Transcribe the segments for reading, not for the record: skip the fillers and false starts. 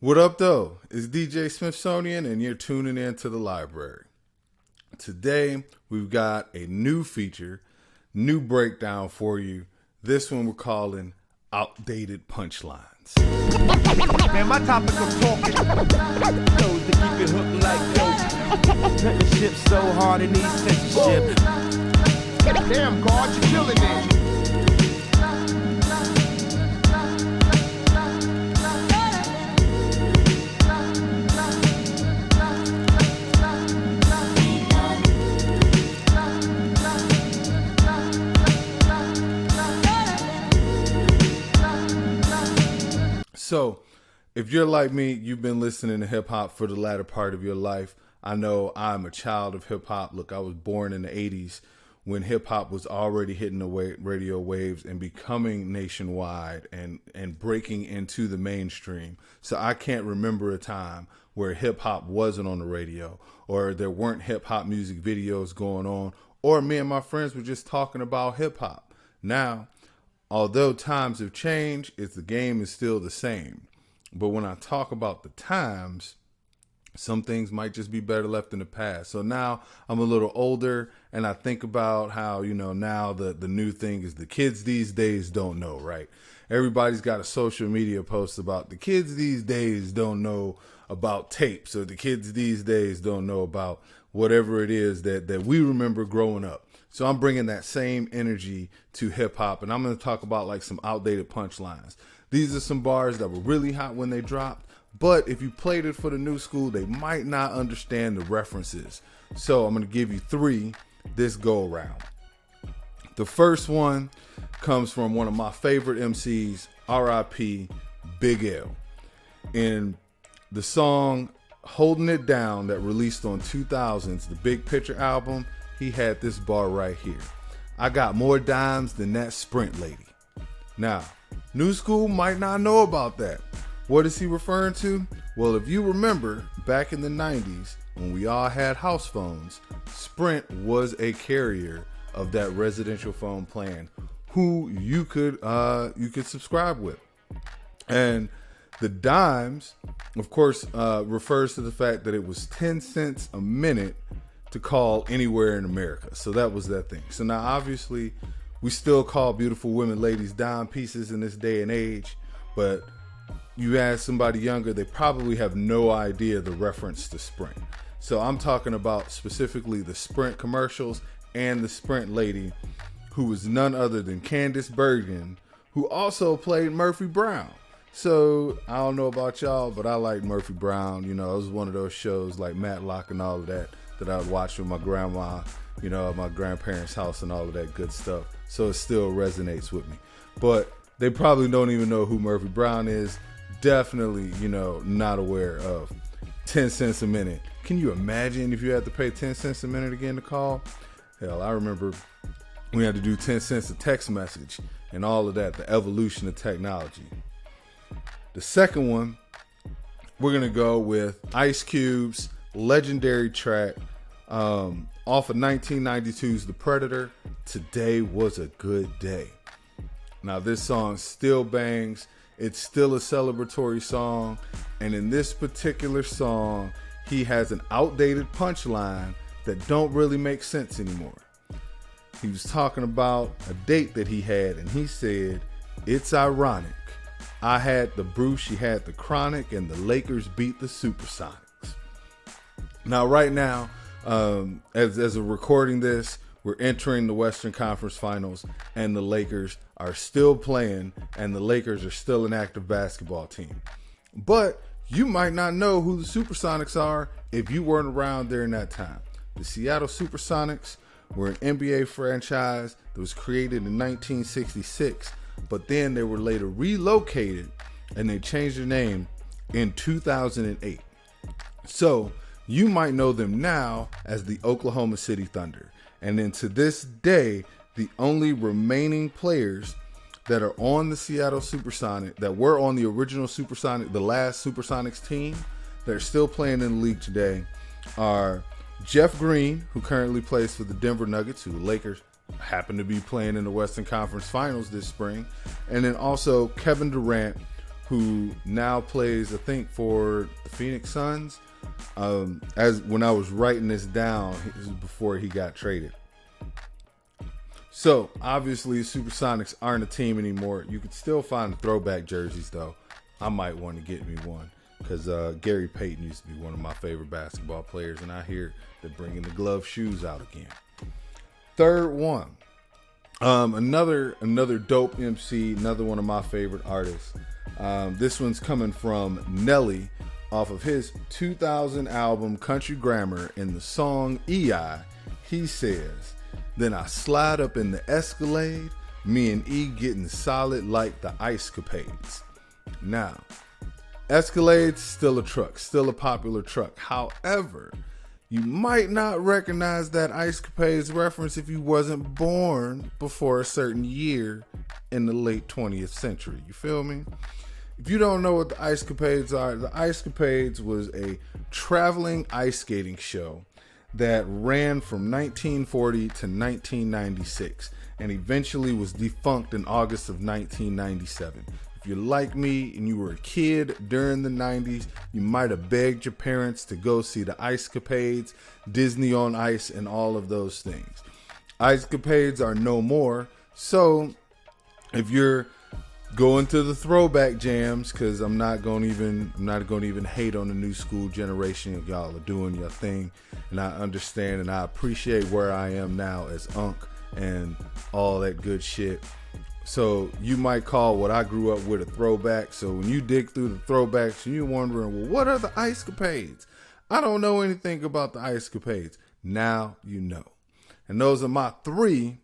What up, though? It's DJ Smithsonian, and you're tuning in to the library. Today, we've got a new feature, new breakdown for you. This one we're calling Outdated Punchlines. Man, my topic of talking those to keep it hooked like dope. Turn the ship so hard it needs censorship. Damn, God, you're killing me. So, if you're like me, you've been listening to hip hop for the latter part of your life. I know I'm a child of hip hop. Look, I was born in the 80s when hip hop was already hitting the radio waves and becoming nationwide and breaking into the mainstream. So I can't remember a time where hip hop wasn't on the radio, or there weren't hip hop music videos going on, or me and my friends were just talking about hip hop. Now, although times have changed, the game is still the same. But when I talk about the times, some things might just be better left in the past. So now I'm a little older, and I think about how, now the new thing is the kids these days don't know, right? Everybody's got a social media post about the kids these days don't know about tapes, or the kids these days don't know about whatever it is that we remember growing up. So I'm bringing that same energy to hip hop, and I'm going to talk about like some outdated punchlines. These are some bars that were really hot when they dropped, but if you played it for the new school, they might not understand the references. So I'm going to give you 3 this go around. The first one comes from one of my favorite MCs, R.I.P. Big L. In the song Holding It Down that released on 2000's, the Big Picture album, he had this bar right here. I got more dimes than that Sprint lady. Now, new school might not know about that. What is he referring to? Well, if you remember, back in the 90s, when we all had house phones, Sprint was a carrier of that residential phone plan who you could subscribe with. And the dimes, of course, refers to the fact that it was 10 cents a minute to call anywhere in America. So that was that thing. So now obviously we still call beautiful women ladies dime pieces in this day and age, but you ask somebody younger, they probably have no idea the reference to Sprint. So I'm talking about specifically the Sprint commercials and the Sprint lady, who was none other than Candice Bergen, who also played Murphy Brown. So I don't know about y'all, but I like Murphy Brown. It was one of those shows like Matlock and all of that I would watch with my grandma, at my grandparents' house and all of that good stuff. So it still resonates with me. But they probably don't even know who Murphy Brown is. Definitely, not aware of 10 cents a minute. Can you imagine if you had to pay 10 cents a minute again to call? Hell, I remember we had to do 10 cents a text message and all of that, the evolution of technology. The second one, we're going to go with Ice Cube's legendary track off of 1992's The Predator, Today Was a Good Day. Now this song still bangs. It's still a celebratory song, and in this particular song he has an outdated punchline that don't really make sense anymore. He was talking about a date that he had, and he said, "It's ironic. I had the Bruce, she had the Chronic, and the Lakers beat the Supersonics." Now, right now, as of recording this, we're entering the Western Conference Finals, and the Lakers are still playing, and the Lakers are still an active basketball team. But you might not know who the Supersonics are if you weren't around during that time. The Seattle Supersonics were an NBA franchise that was created in 1966, but then they were later relocated, and they changed their name in 2008. So you might know them now as the Oklahoma City Thunder. And then to this day, the only remaining players that are on the Seattle Supersonics, that were on the original Supersonic, the last Supersonics team, that are still playing in the league today, are Jeff Green, who currently plays for the Denver Nuggets, who the Lakers happen to be playing in the Western Conference Finals this spring, and then also Kevin Durant, who now plays, I think, for the Phoenix Suns. As when I was writing this down, it was before he got traded. So obviously, Supersonics aren't a team anymore. You can still find the throwback jerseys, though. I might want to get me one because Gary Payton used to be one of my favorite basketball players, and I hear they're bringing the glove shoes out again. Third one, another dope MC, another one of my favorite artists. This one's coming from Nelly off of his 2000 album Country Grammar. In the song EI, he says, "Then I slide up in the Escalade, me and E getting solid like the Ice Capades." Now, Escalade's still a truck, still a popular truck. However, you might not recognize that Ice Capades reference if you wasn't born before a certain year in the late 20th century. You feel me? If you don't know what the Ice Capades are, the Ice Capades was a traveling ice skating show that ran from 1940 to 1996 and eventually was defunct in August of 1997. If you're like me and you were a kid during the 90s, you might have begged your parents to go see the Ice Capades, Disney on Ice, and all of those things. Ice Capades are no more, so if you're going to the throwback jams, because I'm not going to even hate on the new school generation. Y'all are doing your thing, and I understand and I appreciate where I am now as Unc and all that good shit. So you might call what I grew up with a throwback. So when you dig through the throwbacks, you're wondering, well, what are the Ice Capades? I don't know anything about the Ice Capades. Now you know. And those are my 3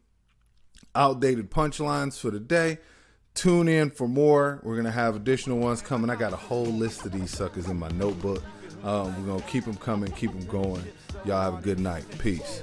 outdated punchlines for the day. Tune in for more. We're going to have additional ones coming. I got a whole list of these suckers in my notebook. We're going to keep them coming, keep them going. Y'all have a good night. Peace.